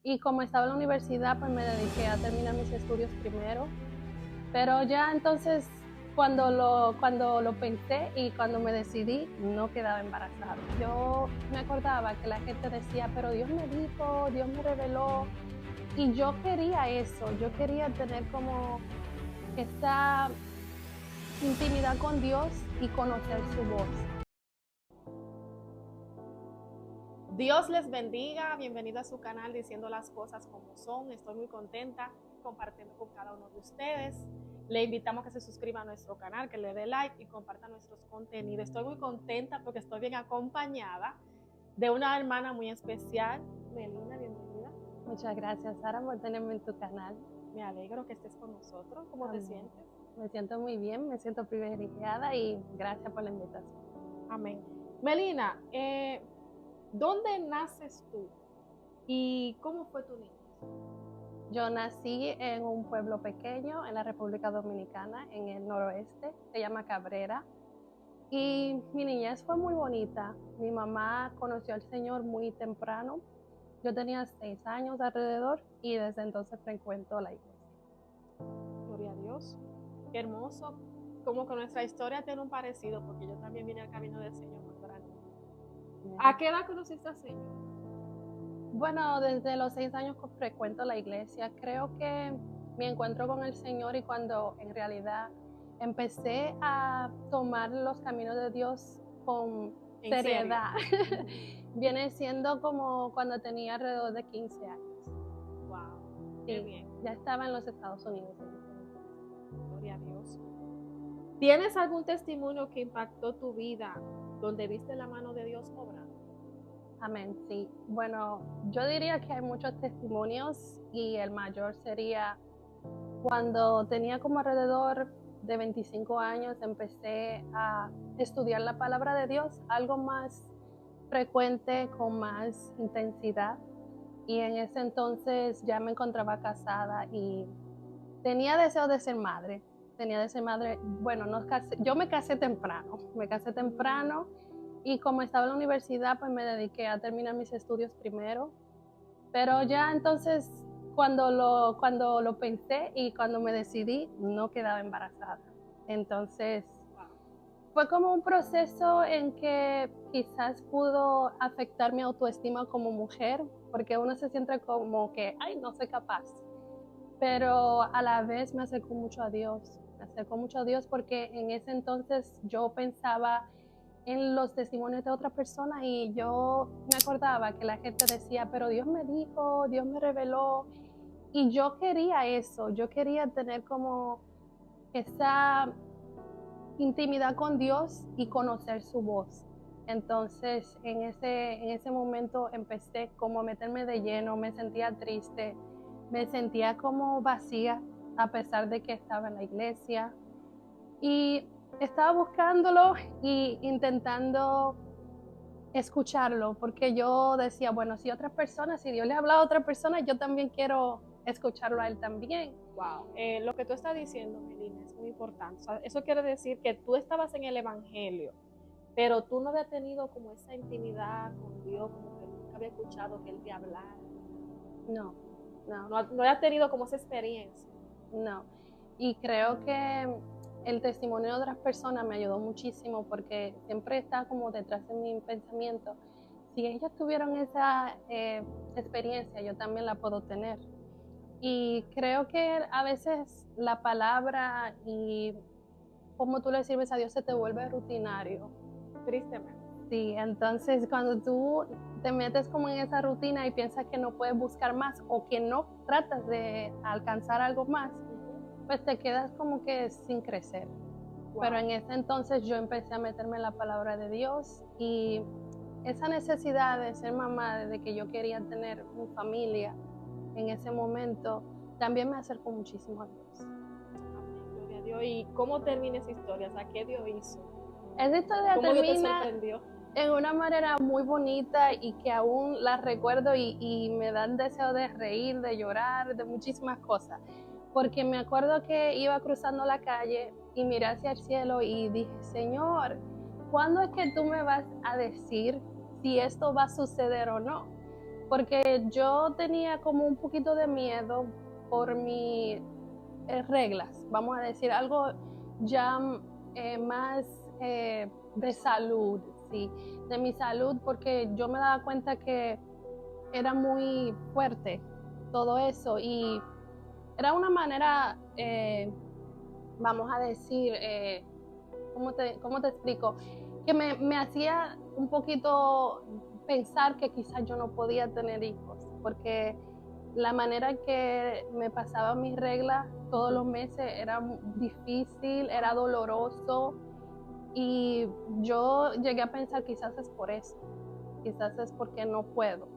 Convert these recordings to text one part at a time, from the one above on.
Y como estaba en la universidad, pues me dediqué a terminar mis estudios primero. Pero ya entonces, cuando lo pensé y cuando me decidí, no quedaba embarazada. Yo me acordaba que la gente decía, pero Dios me dijo, Dios me reveló. Y yo quería eso, yo quería tener como esa intimidad con Dios y conocer su voz. Dios les bendiga, bienvenido a su canal Diciendo las Cosas Como Son. Estoy muy contenta compartiendo con cada uno de ustedes. Le invitamos a que se suscriba a nuestro canal, que le dé like y comparta nuestros contenidos. Estoy muy contenta porque estoy bien acompañada de una hermana muy especial. Melina, bienvenida. Muchas gracias, Sara, por tenerme en tu canal. Me alegro que estés con nosotros. ¿Cómo te Amén. sientes? Me siento muy bien, me siento privilegiada y gracias por la invitación. Amén. Melina, ¿dónde naces tú y cómo fue tu niñez? Yo nací en un pueblo pequeño en la República Dominicana, en el noroeste, se llama Cabrera. Y mi niñez fue muy bonita. Mi mamá conoció al Señor muy temprano. Yo tenía 6 años alrededor y desde entonces frecuento la iglesia. Gloria a Dios. Qué hermoso. Como que nuestra historia tiene un parecido, porque yo también vine al camino del Señor cuando era niña. ¿A qué edad conociste al Señor? Bueno, desde los 6 años que frecuento la iglesia, creo que mi encuentro con el Señor y cuando en realidad empecé a tomar los caminos de Dios con ¿En serio? seriedad, viene siendo como cuando tenía alrededor de 15 años. Wow, qué Sí, bien. ya estaba en los Estados Unidos. Gloria a Dios. ¿Tienes algún testimonio que impactó tu vida donde viste la mano de Dios obrando? Amén, sí. Bueno, yo diría que hay muchos testimonios y el mayor sería cuando tenía como alrededor de 25 años, empecé a estudiar la palabra de Dios, algo más frecuente, con más intensidad. Y en ese entonces ya me encontraba casada y tenía deseo de ser madre. Tenía de ser madre, bueno, yo me casé temprano y como estaba en la universidad, pues me dediqué a terminar mis estudios primero. Pero ya entonces, cuando lo pensé y cuando me decidí, no quedaba embarazada. Entonces, Wow. fue como un proceso en que quizás pudo afectar mi autoestima como mujer, porque uno se siente como que, ay, no soy capaz. Pero a la vez me acercó mucho a Dios. Me acercó mucho a Dios porque en ese entonces yo pensaba en los testimonios de otras personas y yo me acordaba que la gente decía, pero Dios me dijo, Dios me reveló. Y yo quería eso, yo quería tener como esa intimidad con Dios y conocer su voz. Entonces, en ese momento empecé como a meterme de lleno, me sentía triste, me sentía como vacía, a pesar de que estaba en la iglesia. Y estaba buscándolo e intentando escucharlo, porque yo decía, bueno, si otras personas, si Dios le ha hablado a otras personas, yo también quiero escucharlo a él también. Wow. Lo que tú estás diciendo, Melina, es muy importante. O sea, eso quiere decir que tú estabas en el Evangelio, pero tú no habías tenido como esa intimidad con Dios, como que nunca había escuchado que Él te hablara. No, no, No habías tenido como esa experiencia. no. Y creo que el testimonio de otras personas me ayudó muchísimo porque siempre está como detrás de mi pensamiento. Si ellas tuvieron esa experiencia, yo también la puedo tener. Y creo que a veces la palabra y cómo tú le sirves a Dios se te vuelve rutinario. Tristemente. Sí, entonces cuando tú te metes como en esa rutina y piensas que no puedes buscar más o que no tratas de alcanzar algo más, pues te quedas como que sin crecer. Wow. Pero en ese entonces yo empecé a meterme en la palabra de Dios y esa necesidad de ser mamá, de que yo quería tener mi familia en ese momento, también me acercó muchísimo a Dios. Amén, gloria a Dios. ¿Y cómo termina esa historia? O sea, ¿qué Dios hizo? Esa historia ¿Cómo Dios te termina sorprendió? en una manera muy bonita y que aún la recuerdo y me dan deseo de reír, de llorar, de muchísimas cosas. Porque me acuerdo que iba cruzando la calle y miré hacia el cielo y dije, Señor, ¿cuándo es que tú me vas a decir si esto va a suceder o no? porque yo tenía como un poquito de miedo por mis reglas, vamos a decir, algo ya más de salud, sí, de mi salud, porque yo me daba cuenta que era muy fuerte todo eso y era una manera, vamos a decir, ¿cómo te explico? Que me hacía un poquito pensar que quizás yo no podía tener hijos, porque la manera que me pasaba mis reglas todos los meses era difícil, era doloroso y yo llegué a pensar quizás es por eso, quizás es porque no puedo.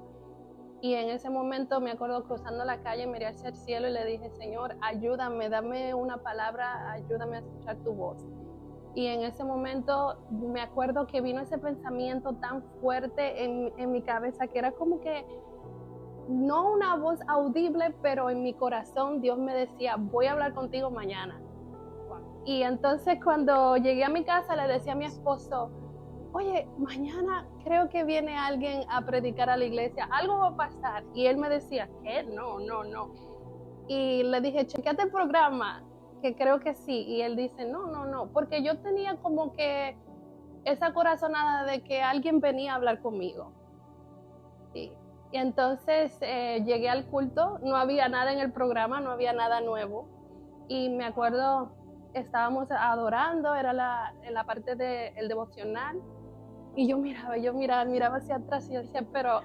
Y en ese momento me acuerdo cruzando la calle, miré hacia el cielo y le dije, Señor, ayúdame, dame una palabra, ayúdame a escuchar tu voz. Y en ese momento me acuerdo que vino ese pensamiento tan fuerte en mi cabeza que era como que no una voz audible, pero en mi corazón Dios me decía, voy a hablar contigo mañana. Y entonces cuando llegué a mi casa le decía a mi esposo, oye, mañana creo que viene alguien a predicar a la iglesia, algo va a pasar. Y él me decía, ¿qué? No, no, no. Y le dije, chequeate el programa, que creo que sí. Y él dice, no, no, no, porque yo tenía como que esa corazonada de que alguien venía a hablar conmigo. Sí. Y entonces llegué al culto, no había nada en el programa, no había nada nuevo. Y me acuerdo, estábamos adorando, era la parte del devocional. Y yo miraba hacia atrás y yo decía, pero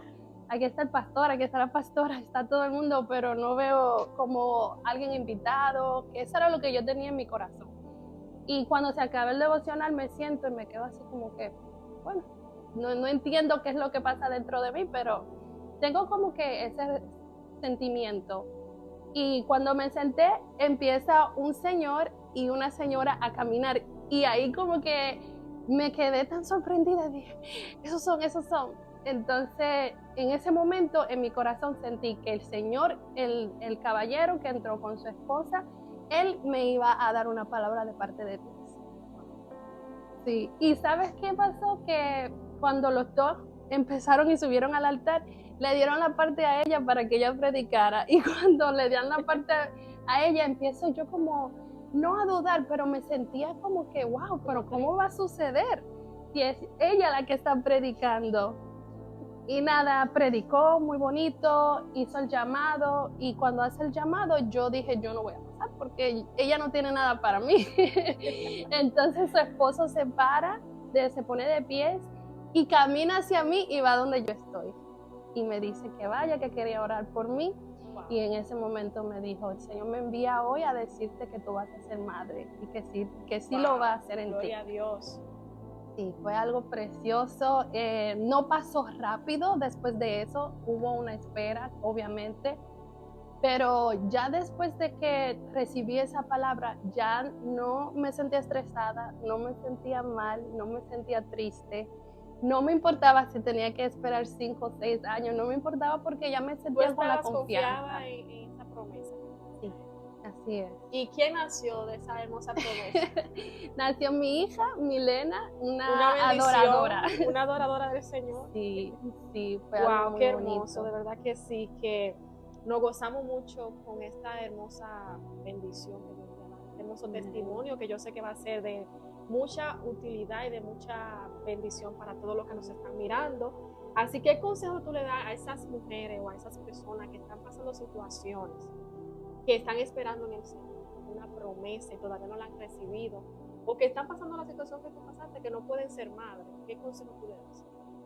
aquí está el pastor, aquí está la pastora, está todo el mundo, pero no veo como alguien invitado, que eso era lo que yo tenía en mi corazón. Y cuando se acaba el devocional me siento y me quedo así como que, bueno, no entiendo qué es lo que pasa dentro de mí, pero tengo como que ese sentimiento. Y cuando me senté, empieza un señor y una señora a caminar. Y ahí como que me quedé tan sorprendida, dije, esos son, esos son. Entonces, en ese momento, en mi corazón sentí que el señor, el caballero que entró con su esposa, él me iba a dar una palabra de parte de Dios. Sí, y ¿sabes qué pasó? Que cuando los dos empezaron y subieron al altar, le dieron la parte a ella para que ella predicara. Y cuando le dieron la parte a ella, empiezo yo como, no a dudar, pero me sentía como que, wow, pero ¿cómo va a suceder si es ella la que está predicando? Y nada, predicó muy bonito, hizo el llamado y cuando hace el llamado yo dije, yo no voy a pasar porque ella no tiene nada para mí. Entonces su esposo se para, se pone de pies y camina hacia mí y va donde yo estoy. Y me dice que vaya, que quería orar por mí. Y en ese momento me dijo, el Señor me envía hoy a decirte que tú vas a ser madre y que sí lo va a hacer en ti. Gloria a Dios. Sí, fue algo precioso. No pasó rápido después de eso, hubo una espera, obviamente, pero ya después de que recibí esa palabra, ya no me sentía estresada, no me sentía mal, no me sentía triste. No me importaba si tenía que esperar 5 o 6 años, no me importaba porque ya me sentía con la confianza. En esa promesa. Sí, así es. ¿Y quién nació de esa hermosa promesa? Nació mi hija, Milena, una adoradora. Una adoradora del Señor. Sí, sí, fue wow, algo muy qué hermoso, bonito. de verdad que sí, que nos gozamos mucho con esta hermosa bendición que Dios nos da, este hermoso testimonio que yo sé que va a ser de mucha utilidad y de mucha bendición para todos los que nos están mirando. Así que, ¿qué consejo tú le das a esas mujeres o a esas personas que están pasando situaciones, que están esperando en el Señor una promesa y todavía no la han recibido, o que están pasando la situación que tú pasaste, que no pueden ser madres? ¿Qué consejo tú le das?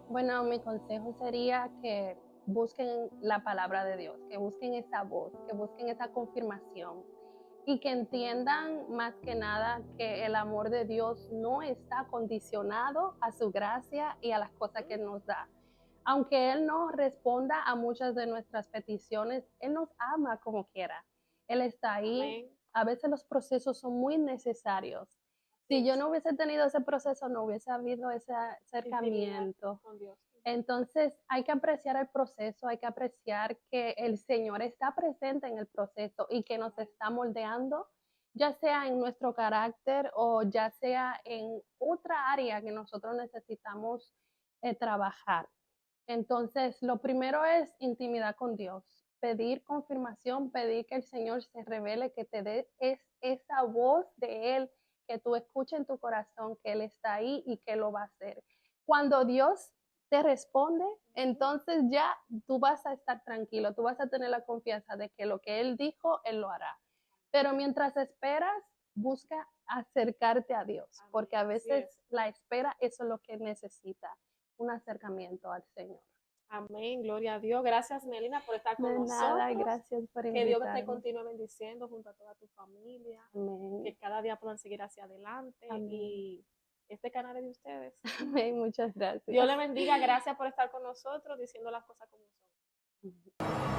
Bueno, mi consejo sería que busquen la palabra de Dios, que busquen esa voz, que busquen esa confirmación y que entiendan más que nada que el amor de Dios no está condicionado a su gracia y a las cosas que nos da. Aunque Él no responda a muchas de nuestras peticiones, Él nos ama como quiera. Él está ahí. Amén. A veces los procesos son muy necesarios. Si yo no hubiese tenido ese proceso, no hubiese habido ese acercamiento con Dios. Entonces hay que apreciar el proceso, hay que apreciar que el Señor está presente en el proceso y que nos está moldeando, ya sea en nuestro carácter o ya sea en otra área que nosotros necesitamos trabajar. Entonces, lo primero es intimidad con Dios, pedir confirmación, pedir que el Señor se revele, que te dé esa voz de Él, que tú escuches en tu corazón que Él está ahí y que lo va a hacer. Cuando Dios te responde, entonces ya tú vas a estar tranquilo, tú vas a tener la confianza de que lo que Él dijo, Él lo hará. Pero mientras esperas, busca acercarte a Dios, porque a veces la espera, eso es lo que necesita, un acercamiento al Señor. Amén, gloria a Dios. Gracias, Melina, por estar con De nosotros. nada, gracias por Que Dios te invitarme. continúe bendiciendo junto a toda tu familia. Amén. Que cada día puedan seguir hacia adelante. Amén. Y este canal es de ustedes. Amén, muchas gracias. Dios le bendiga. Gracias por estar con nosotros diciendo las cosas como son.